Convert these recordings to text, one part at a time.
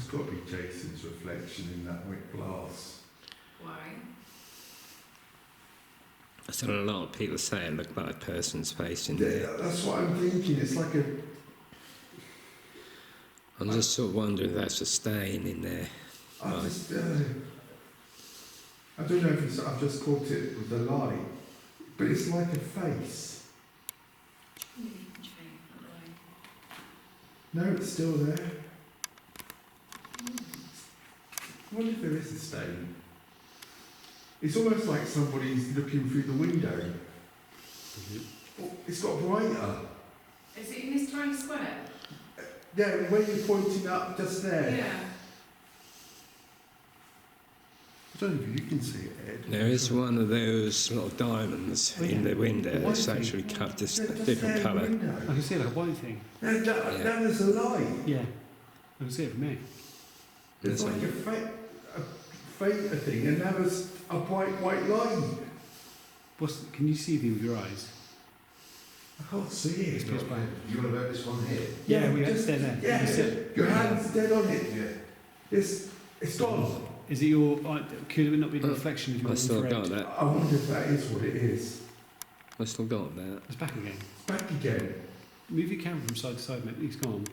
That's got to be Jason's reflection in that wet glass. Why? That's what a lot of people say it looked like a person's face in there. Yeah, that's what I'm thinking. It's like a... I'm just sort of wondering if that's a stain in there. I don't know if it's... I've just caught it with the light, but it's like a face. Maybe you can change that No, it's still there. I wonder if there is a stain. It's almost like somebody's looking through the window. Oh, it's got brighter. Is it in this tiny square? Yeah, where you're pointing up just there. Yeah. I don't know if you can see it, Ed. There is one of those little diamonds in the window that's actually cut just a different colour. I can see like a white thing. Now there's a light. Yeah, I can see it from here. It's like a fainter thing, and now there's a bright white line. Can you see them with your eyes? I can't see it. It's pitch black. You want about this one here? Yeah, we just had there. Yeah, You can see it. your hand's dead on it. Yeah. It's gone. Is it your? Could it not be the reflection of your I still infrared? got that. I wonder if that is what it is. I still got that. It's back again. Back again. Move your camera from side to side, mate. It's gone.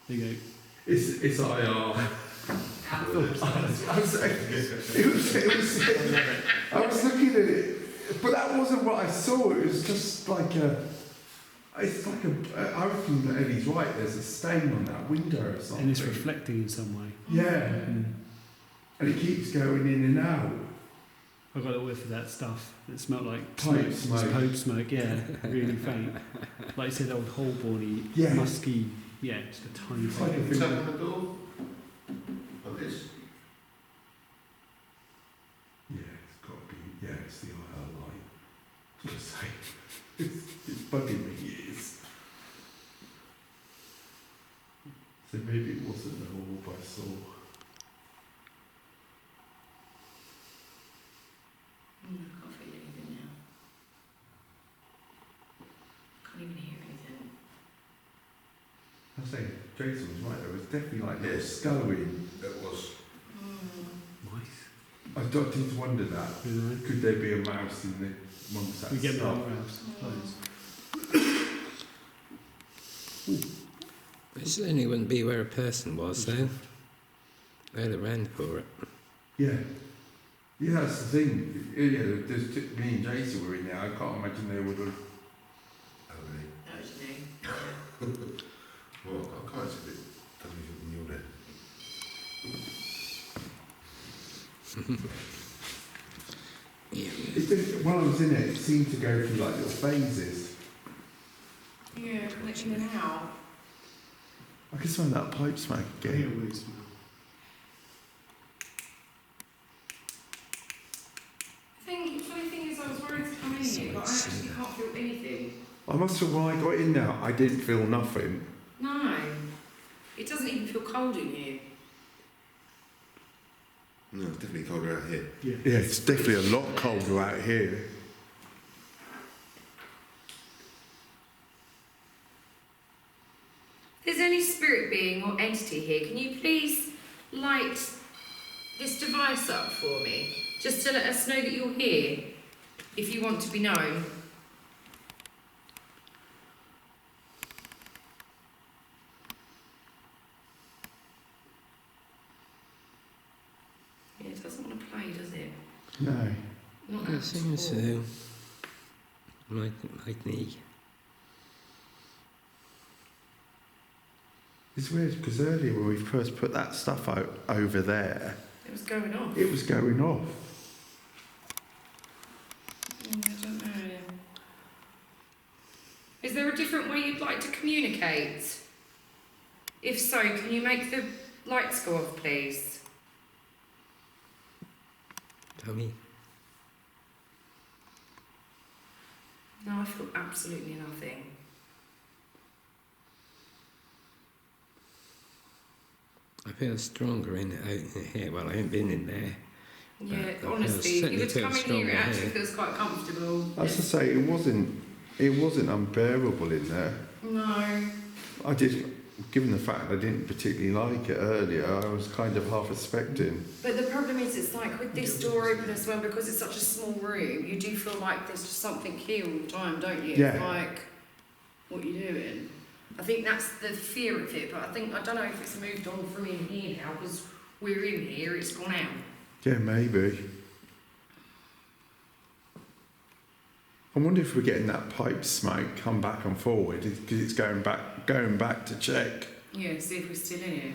There you go. It's IR. I was looking at it, but that wasn't what I saw. It was just like it's like I reckon that Eddie's right. There's a stain on that window or something. And it's reflecting in some way. Yeah, and it keeps going in and out. I got a whiff of that stuff. It smelled like Pipe smoke. smoke. Pipe smoke, yeah. Really faint. Like you said, old Holborny, Yeah. musky, yeah, just a tiny It's like thing. a Tap on the door. Like this. Yeah, it's got to be. Yeah, it's the IR light. Just say, it's bugging me. It is. So maybe it wasn't the orb I saw. I can't feel anything now. Can't even hear anything. I was saying, Jason was right. There was definitely like little Yes. scullery. That was. Nice. I did wonder that. Really? Could there be a mouse in the amongst that We get stuff? more house. It certainly wouldn't be where a person was, though. They'd have ran for it. Yeah. Yeah, that's the thing. Yeah, me and Jason were in there. I can't imagine they would have. Oh, really? That was new. Well, I can't see it. Doesn't even you're there. It did, while I was in it, it seemed to go through like little phases. Yeah, in and out. I can smell that pipe smoke Yeah, again. weird smell. The funny thing is, I was worried to come in here, but I actually can't feel anything. I must have, when I got in there, I didn't feel nothing. No. It doesn't even feel cold in here. No, it's definitely colder out here. Yeah. Yeah, it's definitely a lot colder out here. If there's any spirit being or entity here, can you please light this device up for me? Just to let us know that you're here, if you want to be known. Yeah, it doesn't want to play, does it? No. Not It at seems all. so. Like me. It's weird because earlier when we first put that stuff out over there, It was going off. it was going off. I don't know. Is there a different way you'd like to communicate? If so, can you make the lights go off, please? Tell me. No, I feel absolutely nothing. I feel stronger in it out in here. Well, I haven't been in there. Yeah, I honestly, if you were to certainly come in feel here, it stronger actually here. feels quite comfortable. As I say, it wasn't unbearable in there. No. I did. given the fact I didn't particularly like it earlier, I was kind of half expecting. But the problem is, it's like with this door open as well, because it's such a small room, you do feel like there's just something here all the time, don't you? Yeah. Like, what are you doing? I think that's the fear of it, but I don't know if it's moved on from in here now, because we're in here, it's gone out. Yeah, maybe. I wonder if we're getting that pipe smoke come back and forward because it's going back to check. Yeah, see if we're still in here.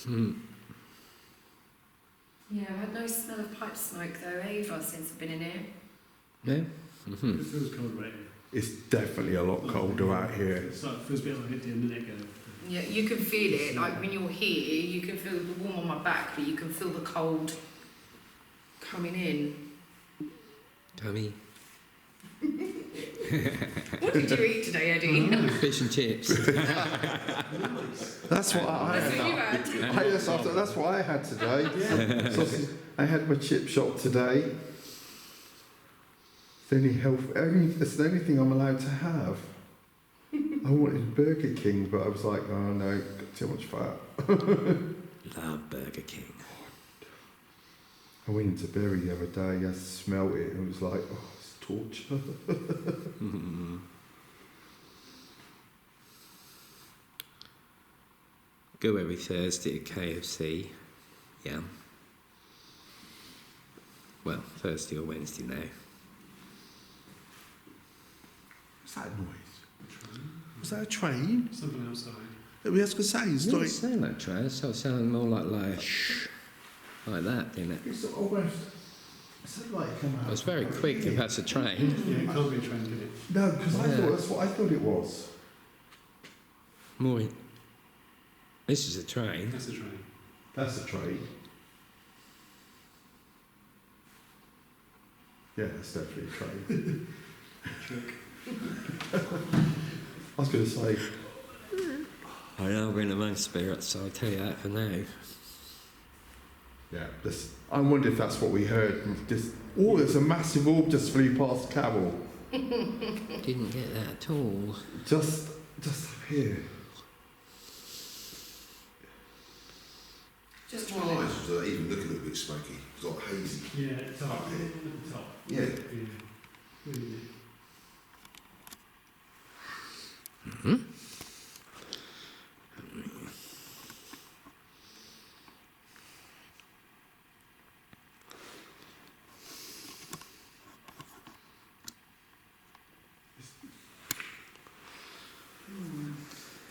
Hmm. Yeah, I've had no smell of pipe smoke though either since I've been in here. Yeah. It feels cold right here. It's definitely a lot colder out here. It's like, it feels a bit like it did a minute ago. Yeah, you can feel it. Like when you're here, you can feel the warm on my back, but you can feel the cold coming in. Tummy. What did you eat today, Eddie? Fish and chips. That's what I That's what you had. had. That's what I had today. Sausage. I had my chip shop today. It's the only thing I'm allowed to have. I wanted Burger King, but I was like, oh no, got too much fat. Love Burger King. I went into Berry the other day, I smelt it, and it was like, oh, it's torture. Go every Thursday at KFC. Yeah. Well, Thursday or Wednesday now. What's that noise? Was that a train? Something outside. I was going to say, it's It didn't like, sound like train, it sounded more like shh. Like that, didn't it? it's almost, it sounded like it came out. It was very quick if that's a train. Yeah, it can't be a train, can it? No, because I Yeah. thought that's what I thought it was. More. This is a train. That's a train. That's a train. Yeah, it's definitely a train. I was going to say, I know we're in among spirits, so I'll tell you that for now. yeah, I wonder if that's what we heard. Oh, there's a massive orb just flew past Carol. Didn't get that at all. Just up here. Just My one. eyes was even looking a little bit smoky. It's like hazy. Yeah, top. Up here. At the top. Yeah. Yeah. Really.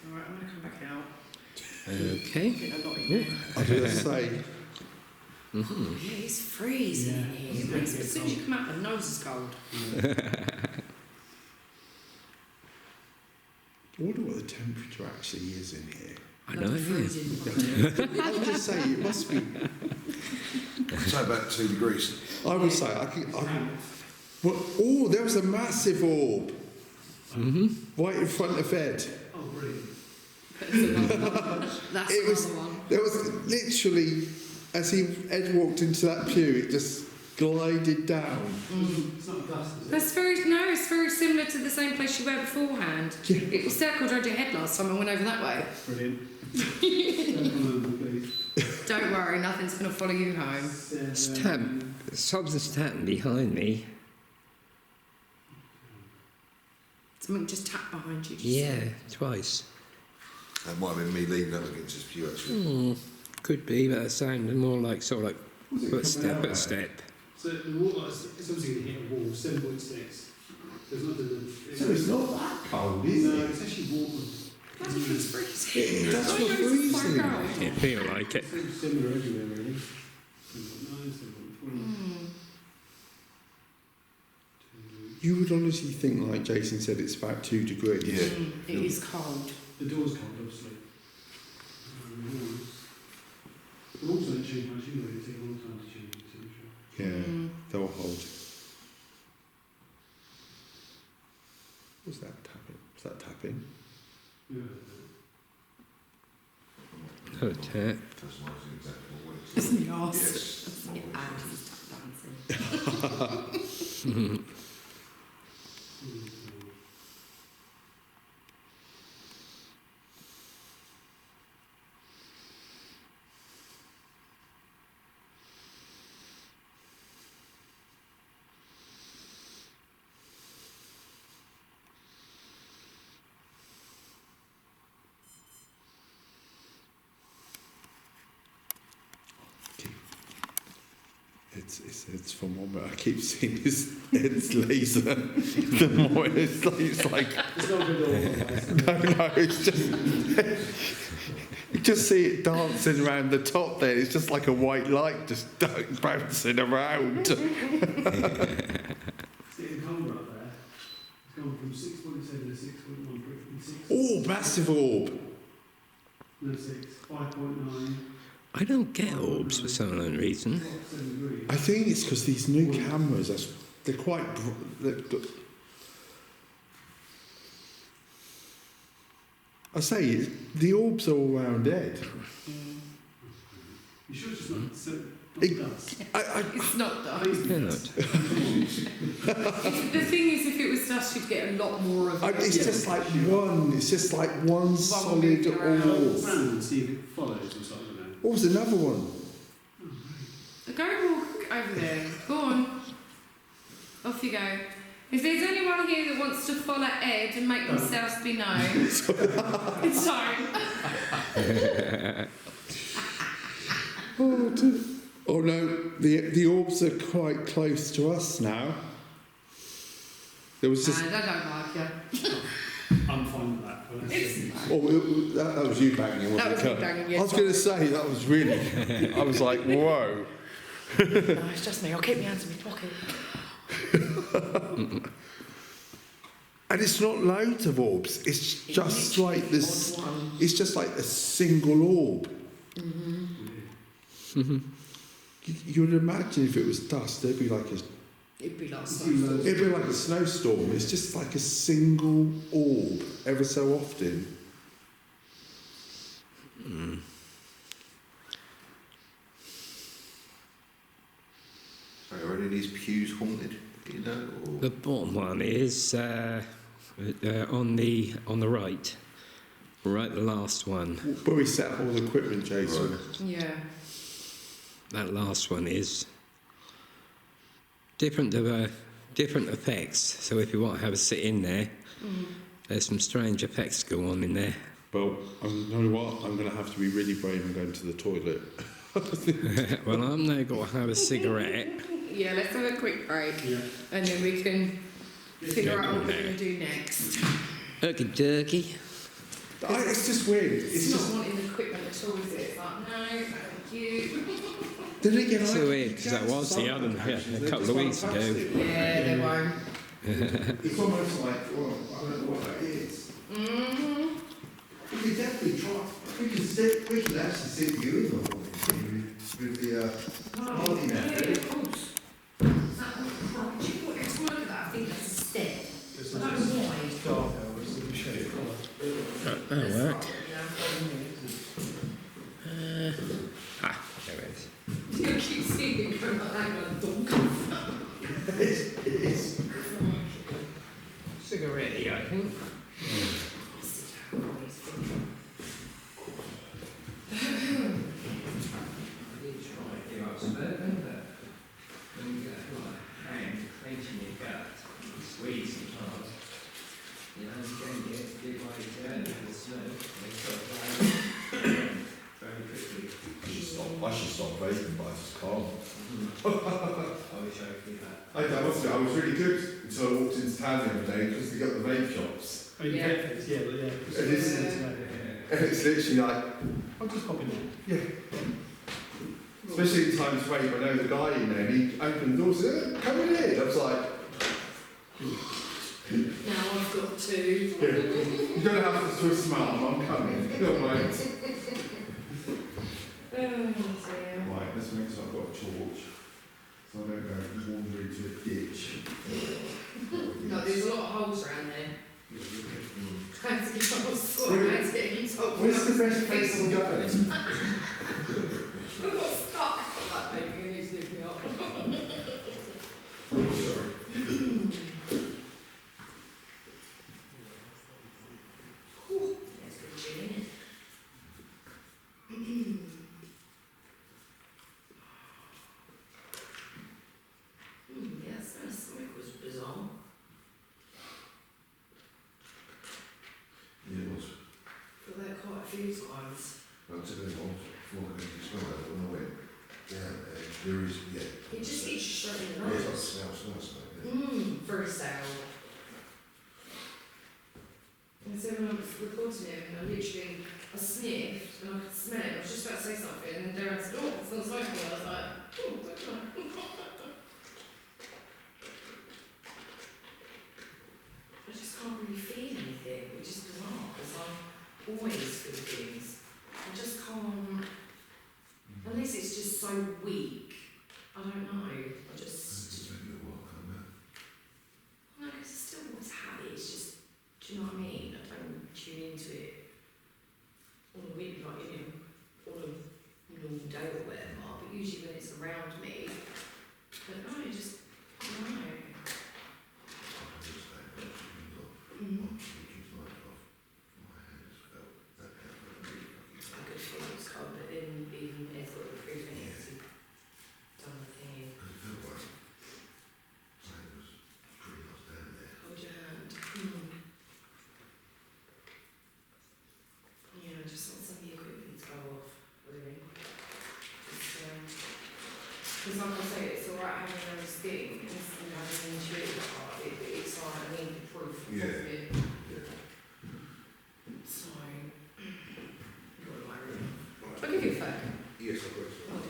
Alright, I'm going to come back out. I Okay. think I've got it there. I was going to say, Yeah, it's freezing in Yeah. here. As soon as you come out, the nose is cold. I wonder what the temperature actually is in here. I know, yeah. Freezing. I would just say it must be. So about 2 degrees. I would say well, oh, there was a massive orb right in front of Ed. Oh, brilliant. That's It was- another one. There was literally, as Ed walked into that pew, it just glided down. It's not dust, is it? It's very similar to the same place you were beforehand. Yeah. It circled around your head last time I went over that way. Brilliant. Don't come over, please. Don't worry, nothing's going to follow you home. Stab. Sobs a stab behind me. Something just tapped behind you. Yeah, twice. That might have been me leaning up against this pew actually. Could be, but it sounded more like sort of like Was it footstep coming out at step. So the wall, it's obviously going to hit a wall, 7.6. There's nothing that... So it's not that cold, is No, it? it's actually warm. That's freezing. That's Oh, what yeah, it's freezing. quite cold. It feel like it. It's similar everywhere, really. 7.9, 7.4. You would honestly think, like Jason said, it's about 2 degrees. Yeah. It is cold. The door's cold, obviously. The walls don't change much anyway, it takes a long time to change the temperature. Yeah, they'll hold. What's that tapping? Was that tapping? Yeah. Oh, tap. That's nice exactly what it's Isn't he arse? Yes. Yeah, and he's tap dancing. it's from one, but I keep seeing his head's laser. The more it's like It's not a good orb. no, it's just you just see it dancing around the top there. It's just like a white light just bouncing around. It's getting colder up there. It's gone from 6.7 to 6.1, and 6. Oh, massive orb. No, 6. 5.9. I don't get orbs for some unknown reason. 7 degrees. I think it's because these new cameras, they're quite. I say the orbs are all round Ed. You sure it's just not, dust? It's not dust. They're not. The thing is, if it was dust, you'd get a lot more of it. It's just like one. It's just like one solid moving around. orb. Random and see if it follows or something. What was another one? Go walk over there. Go on. Off you go. If there's anyone here that wants to follow Ed and make themselves be known, it's time. Oh no, the orbs are quite close to us now. There was just. They don't like you. I'm fine with that. But That was you banging, wasn't That was it? me banging, yes. I was going to say that was really. I was like, whoa. No, it's just me. I'll keep my hands in my pocket. And it's not loads of orbs. It's just like this. It's just like a single orb. You would imagine if it was dust, it'd be like a snowstorm. It's just like a single orb ever so often. So are any of these pews haunted? Do you know? Or? The bottom one is on the right. Right, the last one. Where we set up all the equipment, Jason. Yeah. That last one is different effects. So if you want to have a sit in there, there's some strange effects go on in there. Well, you know what? I'm going to have to be really brave and go to the toilet. Well, I'm now going to have a cigarette. Yeah, let's have a quick break. Yeah. And then we can figure out what we're going to do next. Okie dokie. It's just weird. It's It's not just. wanting the equipment at all, is it? It's like, no, thank you. Did it get It's so weird because that was the other a couple of weeks ago. Yeah, they won't. It's almost like, well, I don't know what that is. We could definitely try. We could actually sit you in the with the holiday Yeah, method. of course. Do you know what? Let's look at that. I think that's a step. I don't know why. It's dark out, it's the shade of colour. That'll work. There it is. You keep seeing it going like that, going dunk. It is. Cigarette, I think. I should stop vaping, but I just can't. I was really good until I walked into town the other day because they got the vape shops. I mean, Yeah. yeah, but yeah. It is. And it's literally like, I'll just pop in there. yeah. Especially in times wait, I know the guy in there, and he opened the door and said, come in here. I was like, Now I've got to. yeah, you don't have to twist my arm, I'm coming. Don't wait. Oh dear. Right, let's make sure I've got a torch, so I don't go wander into a ditch. No, there's a lot of holes around there. Trying to get all sorts getting told. Where's the best place to go? I got stuck. Like, maybe you need to lift me up. That's good, isn't it? Yes, that stomach was bizarre. Yeah, it was. Feel that quite a few times. Well, to go on, before I can smell that, I don't know where. down there, there is, yeah. It just hits you straight in the Yeah, it's like nose. smell, yeah. Very sour. And so when I was recording it, I sniffed and I could smell it. I was just about to say something, and then Darren said, "Oh, it smells smoky." I was like, "Oh, okay." I just can't really feel anything, which is bizarre because I always feel things. I just can't, unless it's just so weak. I don't know. I just. No, because I still always have it. It's just, do you know what I mean? I don't tune into it on a week, like, you know, on a normal day or whatever. But usually when it's around me, but no, it just, I don't know. I could feel it was cold, but then even it's got the freezing, it's done the thing. Hold your hand. Yeah, I just want some of the equipment to go off, really. Because like I say, it's alright having those things, and having an intuitive part of it, but it's like, I need the proof of Yeah. it. Yeah. So, go to my room. I'll give you a phone. Yes, I've got it. Okay.